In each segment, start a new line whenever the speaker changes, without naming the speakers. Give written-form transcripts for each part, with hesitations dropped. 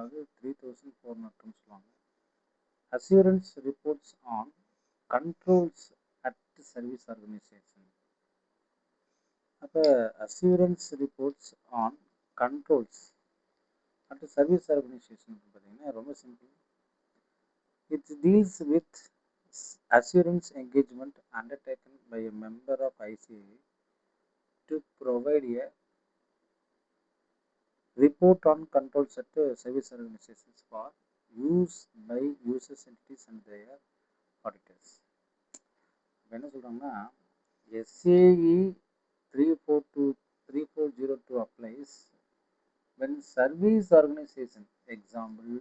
அதாவது 3400 சொல்லுவாங்க. Assurance reports on controls at service organisation. அப்போ assurance reports on controls at service organisation பார்த்தீங்கன்னா ரொம்ப simple. It deals with assurance engagement undertaken by a member of ICA to provide a report on controls at service organizations for use by users, entities and their auditors. என்ன சொல்கிறாங்கன்னா SAE 3402 applies when service organization, example,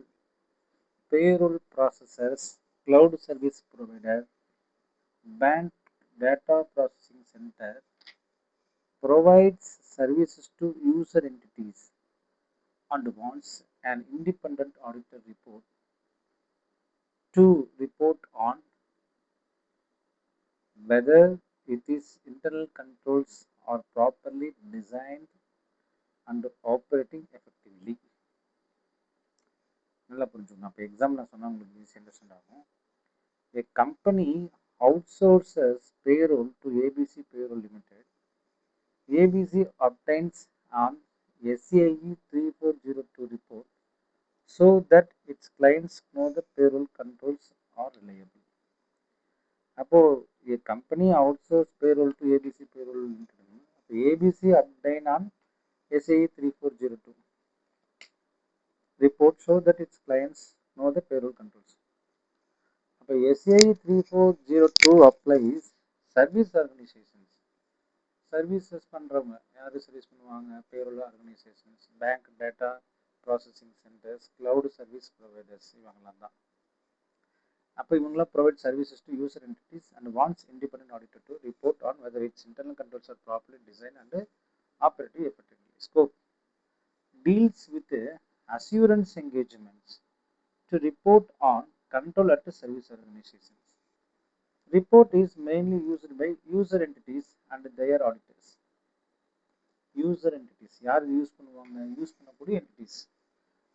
payroll processors, cloud service provider, bank data processing center, provides services to user entities and wants an independent auditor report to report on whether its internal controls are properly designed and operating effectively. நல்லா புரிஞ்சுக்கணும். அப்போ example நான் சொன்னால் உங்களுக்கு easy understand ஆகும். A company outsources payroll to ABC Payroll Limited. ABC obtains an SAE 3402 report so that its clients know the payroll controls are reliable. அப்போ a company outsources payroll to ABC Payroll Limited. ABC obtain an SAE 3402 report so that its clients know the payroll controls. அப்போ SAE 3402 applies service organizations. Services பண்ணுறவங்க யார் service பண்ணுவாங்க? Payroll organizations, bank data processing centres, cloud service providers, இவங்களாம் தான். அப்போ இவங்களாம் provide services to user entities and wants independent auditor to report on whether its internal controls are properly design and operative effectively. Scope deals with assurance engagements to report on control at service organizations. Report is mainly used by user entities and their auditors. User entities யார் use பண்ணுவாங்க? Use பண்ணக்கூடிய entities.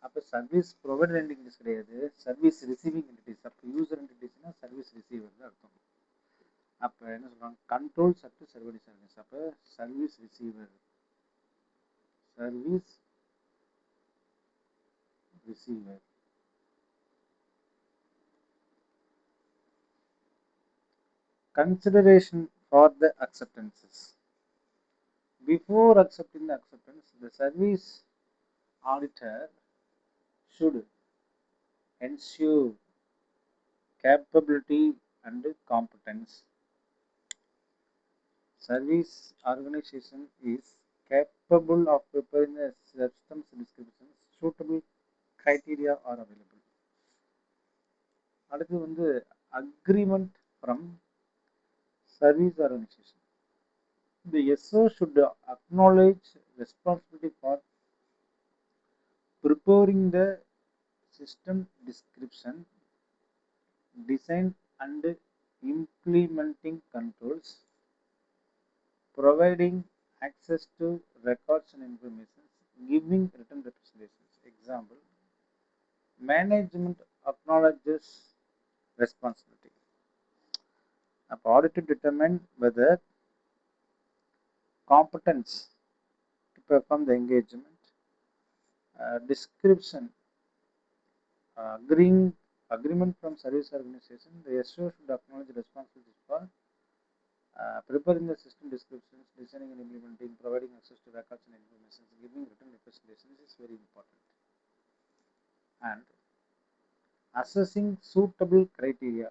அப்போ service provider entities கிடையாது, service receiving entities. அப்போ user என்டிட்டிஸ்னா service receiver அர்த்தம். அப்போ என்ன சொல்றாங்க? Controls at service organisation. அப்போ service receiver, service receiver. Consideration for the acceptances. Before accepting the acceptance, the service auditor should ensure capability and competence. Service organization is capable of preparing the systems descriptions. Suitable criteria are available. அடுத்து வந்து agreement from service organization. The SO should acknowledge responsibility for preparing the system description, design and implementing controls, providing access to records and information, giving written representations. Example, management acknowledges responsibility. The auditor determine whether competence to perform the engagement, description, agreement from service organization. The SO should acknowledge responsibility for preparing the system descriptions, designing and implementing, providing access to records and information, giving written representations is very important. And assessing suitable criteria.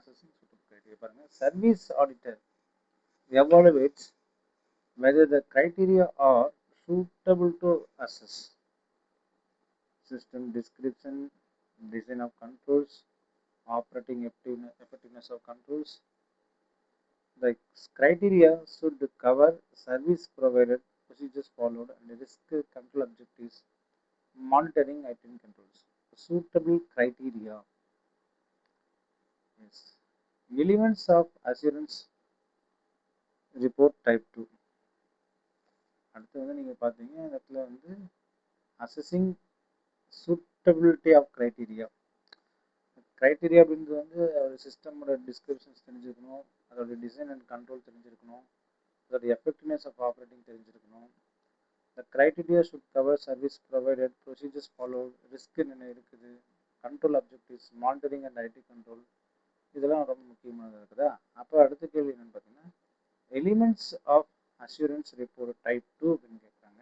Assessing suitable criteria. Service auditor evaluates whether the criteria are suitable to assess system description, design of controls, operating effectiveness of controls. The criteria should cover service provided, procedures followed, and risk control objectives, monitoring IT controls. Suitable criteria. Yes. Elements of assurance report type 2. அடுத்து வந்து நீங்கள் பார்த்தீங்க இடத்துல வந்து assessing suitability of criteria. Criteria அப்படின்றது வந்து ஒரு சிஸ்டமோட descriptions தெரிஞ்சிருக்கணும், அதோட டிசைன் அண்ட் கண்ட்ரோல் தெரிஞ்சிருக்கணும், அதோட எஃபெக்டிவ்னஸ் ஆஃப் ஆப்ரேட்டிங் தெரிஞ்சிருக்கணும். The criteria should cover service provided, procedures followed, risk என்ன இருக்குது, control objectives, monitoring and IT control, இதெல்லாம் ரொம்ப முக்கியமானது இருக்குதா. அப்போ அடுத்த கேள்வி என்னன்னு பார்த்தீங்கன்னா, elements of assurance report type 2 அப்படின்னு கேட்குறாங்க.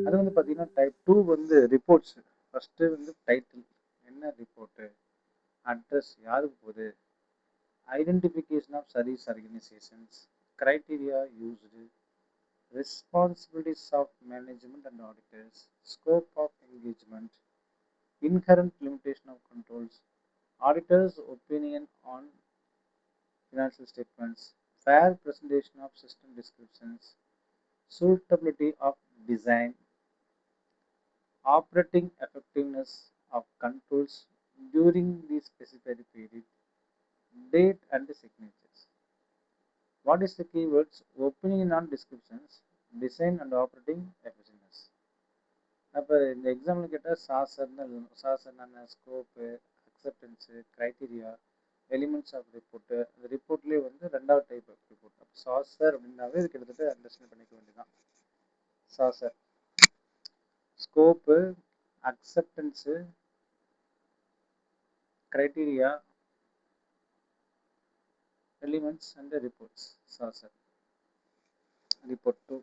அது வந்து பார்த்தீங்கன்னா டைப் 2 வந்து ரிப்போர்ட்ஸ். ஃபர்ஸ்ட் வந்து டைட்டில், என்ன ரிப்போர்ட்டு, அட்ரஸ் யாருக்கு போகுது, identification of service organizations, criteria used, responsibilities of management and auditors, scope of engagement, inherent limitation of controls, auditors' opinion on financial statements, fair presentation of system descriptions, suitability of design, operating effectiveness of controls during the specified period, date and signatures. What is the keywords? Opinion on descriptions, design and operating effectiveness. அப்போ இந்த example கேட்டால் சாசர்னு எழுதணும். சாசர்னா scope, acceptance, criteria, elements of report. அந்த ரிப்போர்ட்லேயே வந்து ரெண்டாவது டைப் ஆஃப் ரிப்போர்ட். அப்போ சாசர் அப்படின்னாவே இது கிட்டத்தட்ட அண்டர்ஸ்டாண்ட் பண்ணிக்க வேண்டியதான். SACER scope, acceptance, criteria, elements and reports. SACER report 2.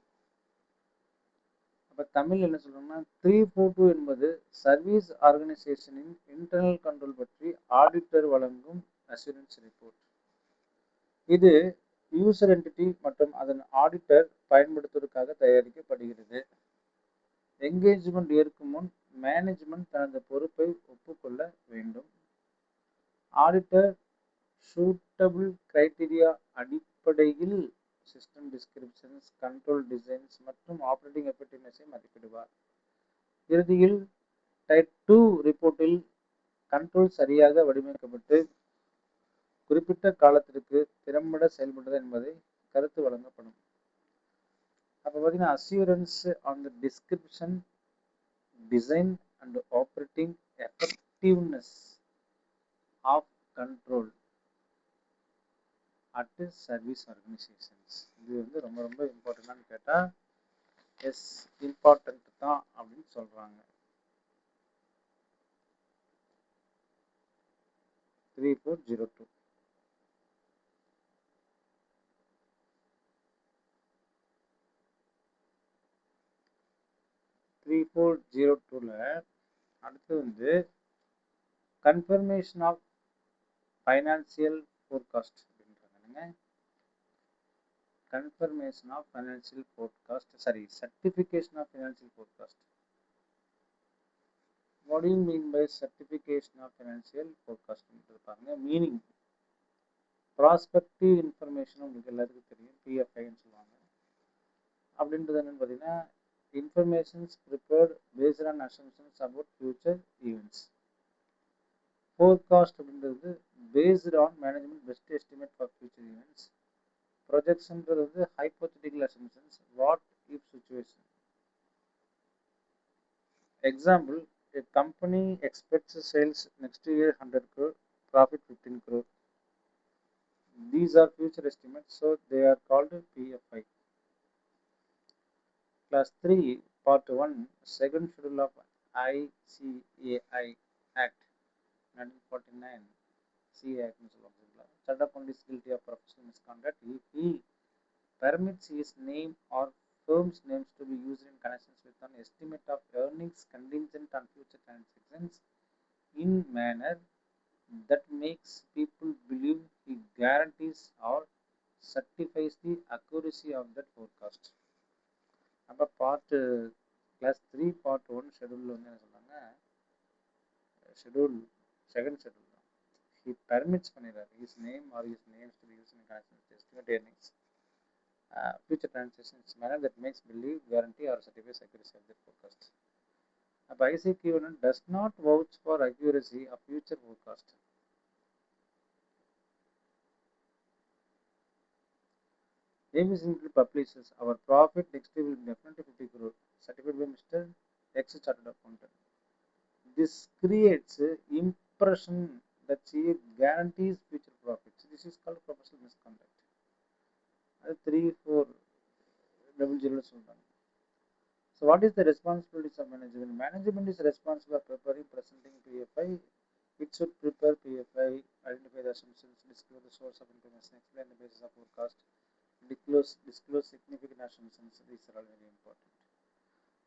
அப்போ தமிழ் என்ன சொல்றோம்னா 342 என்பது சர்வீஸ் ஆர்கனைசேஷனின் இன்டர்னல் கண்ட்ரோல் பற்றி ஆடிட்டர் வழங்கும் அஷூரன்ஸ் ரிப்போர்ட். இது யூசர் என்டிட்டி மற்றும் அதன் ஆடிட்டர் பயன்படுத்துவதற்காக தயாரிக்கப்படுகிறது. என்கேஜ்மெண்ட் ஏற்கும் முன் மேனேஜ்மெண்ட் தனது பொறுப்பை ஒப்புக்கொள்ள வேண்டும். ஆடிட்டர் சூட்டபிள் கிரைட்டீரியா அடிப்படையில் சிஸ்டம் டிஸ்கிரிப்ஷன்ஸ், கண்ட்ரோல் டிசைன்ஸ் மற்றும் ஆப்ரேட்டிங் எஃபெக்டிவ்னஸை மதிப்பிடுவார். இறுதியில் டைப் 2 ரிப்போர்ட்டில் கண்ட்ரோல் சரியாக வடிவமைக்கப்பட்டு குறிப்பிட்ட காலத்திற்கு திறம்பட செயல்பட்டது என்பதை கருத்து வழங்கப்படும். அப்போ பார்த்தீங்கன்னா assurance on the description, design and operating effectiveness of control at service organizations. இது வந்து ரொம்ப ரொம்ப இம்பார்ட்டன்டானு கேட்டால் எஸ் இம்பார்ட்டன்ட் தான் அப்படின்னு சொல்கிறாங்க. 3402. அடுத்து வந்து கன்ஃபர்மேஷன் ஆஃப் ஃபைனான்சியல் ஃபோர்காஸ்ட் அப்படின்றாங்க. Confirmation of financial forecast, sorry, certification of financial forecast. What do you mean by certification of financial forecast? Meaning prospective information உங்களுக்கு எல்லாத்துக்கும் தெரியும், பிஎஃப்ஐன்னு சொல்லுவாங்க. அப்படின்றது என்னன்னு பார்த்தீங்கன்னா informations prepared based on assumptions about future events. Forecast அப்படின்றது based on management best estimate for future events. ப்ரொஜெக்ஷன்றது வந்து hypothetical assumptions, what if situation. Example, a company expects sales next year 100 crore, profit 15 crore. These are future estimates, so they are called PFI. Class 3, Part 1, Second Schedule of ICAI Act 1949, C Act னு சொல்லுவாங்க. சட்டப்பொண்டி guilty of professional misconduct if he permits his name or firm's names to be used in connection with an estimate of earnings contingent on future transactions in manner that makes people believe he guarantees or certifies the accuracy of that forecast. அப்போ class 3 Part 1 ஷெடியூலில் வந்து என்ன சொன்னாங்க, schedule second schedule தான். he permits பண்ணிடுறாரு his name or his names to be used in connection with estimate earnings future transactions manner that makes believe, guarantee or certifies accuracy of that forecast. அப்போ ICAI does not vouch for accuracy of future forecast. ABC publishes our profit next year will definitely 50 crore, certified by Mr. X Chartered Accountant. this creates impression that she guarantees future profits. This is called professional misconduct. அது 3400 சொல்றாங்க. So what is the responsibilities of management? Management is responsible for preparing, presenting PFI. It should prepare PFI, identify the assumptions, disclose the source of information, explain the basis of forecast, disclose significant assumptions. These are all very important.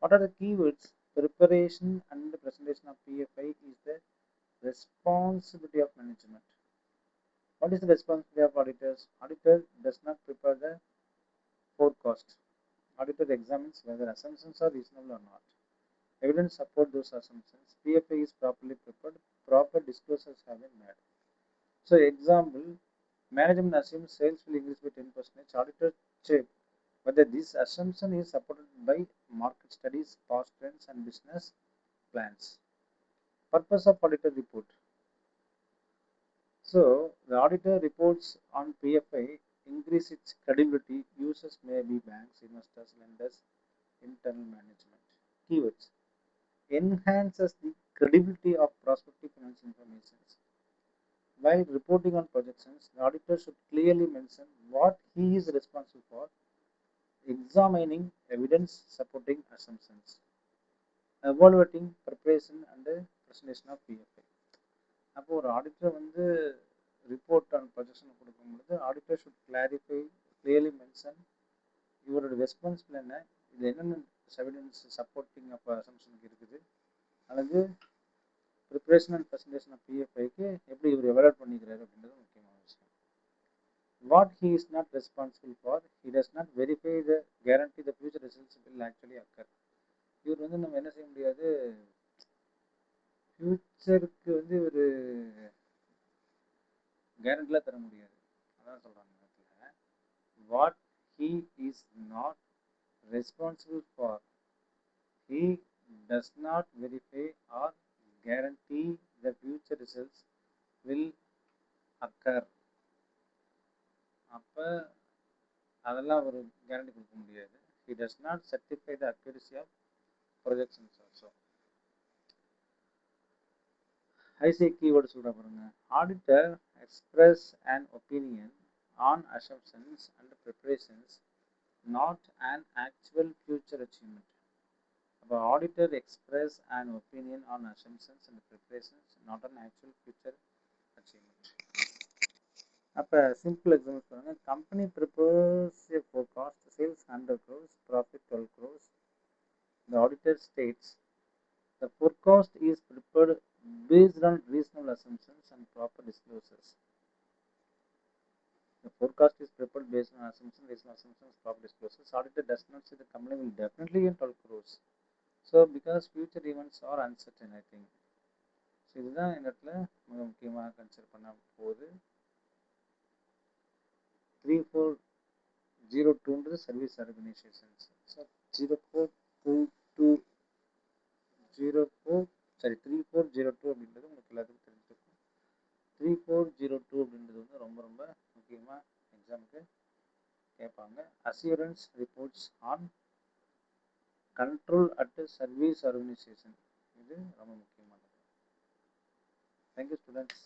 What are the keywords? Preparation and the presentation of PFI is the responsibility of management. What is the responsibility of auditors? Auditor does not prepare the forecast. Auditor examines whether assumptions are reasonable or not. Evidence support those assumptions. PFI is properly prepared. Proper disclosures have been made. So, example, management assumes sales will increase by 10%. Auditor check whether this assumption is supported by market studies, past trends, and business plans. Purpose of auditor report. So, the auditor reports on PFI increase its credibility. Users may be banks, investors, lenders, internal management. Keywords. Enhances the credibility of prospective financial information. While reporting on projections, the auditor should clearly mention what he is responsible for, examining evidence supporting assumptions, evaluating preparation and presentation of PFI. அப்போ ஒரு auditor வந்து report on projection கொடுக்கும்பொழுது auditor should clarify, clearly mention இவரோட responsible என்ன, இது என்னென்ன evidence supporting அப்போ அசம்ஷனுக்கு இருக்குது, அல்லது ப்ரிப்பரேஷன் அண்ட் ப்ரெசன்டேஷன் ஆஃப் பிஎஃப்ஐக்கு எப்படி இவர் எவாலுவேட் பண்ணிக்கிறாரு அப்படின்றது முக்கியமான விஷயம். What he is not responsible for, he does not verify the guarantee the future results will actually occur. இவர் வந்து நம்ம என்ன செய்ய முடியாது, ஃபியூச்சருக்கு வந்து ஒரு கேரண்டிலாம் தர முடியாது. அதான் சொல்கிறாங்க நேரத்தில், what he is not responsible for, he does not verify or guarantee the future results will occur. அப்போ அதெல்லாம் ஒரு கேரண்டி கொடுக்க முடியாது. He does not certify the accuracy of projections also. IC keyword சொல்ற பாருங்க. Auditor express an opinion on assumptions and preparations, not an actual future achievement. அப்போ auditor express an opinion on assumptions and preparations, not an actual future achievement. அப்போ simple example சொல்லுங்க. Company prepares a forecast, sales 100 crores, profit 12 crores. The auditor states the forecast is prepared based on reasonable assumptions and proper disclosures. The forecast is prepared based on assumptions, reasonable assumptions, proper disclosures. Auditor does not say the company will definitely gain 12 crores. So, because future events are uncertain, I think. So, இதுதான் இந்த இடத்துல மிக முக்கியமாக consider பண்ண போகுது. 3402 service organisations. So 3402 அப்படின்றது உங்களுக்கு எல்லாத்துக்கும் தெரிஞ்சிருக்கும். 3402 அப்படின்றது வந்து ரொம்ப ரொம்ப முக்கியமாக எக்ஸாமுக்கு கேட்பாங்க. Assurance reports on control at service organisation, இது ரொம்ப முக்கியமானது. Thank you students.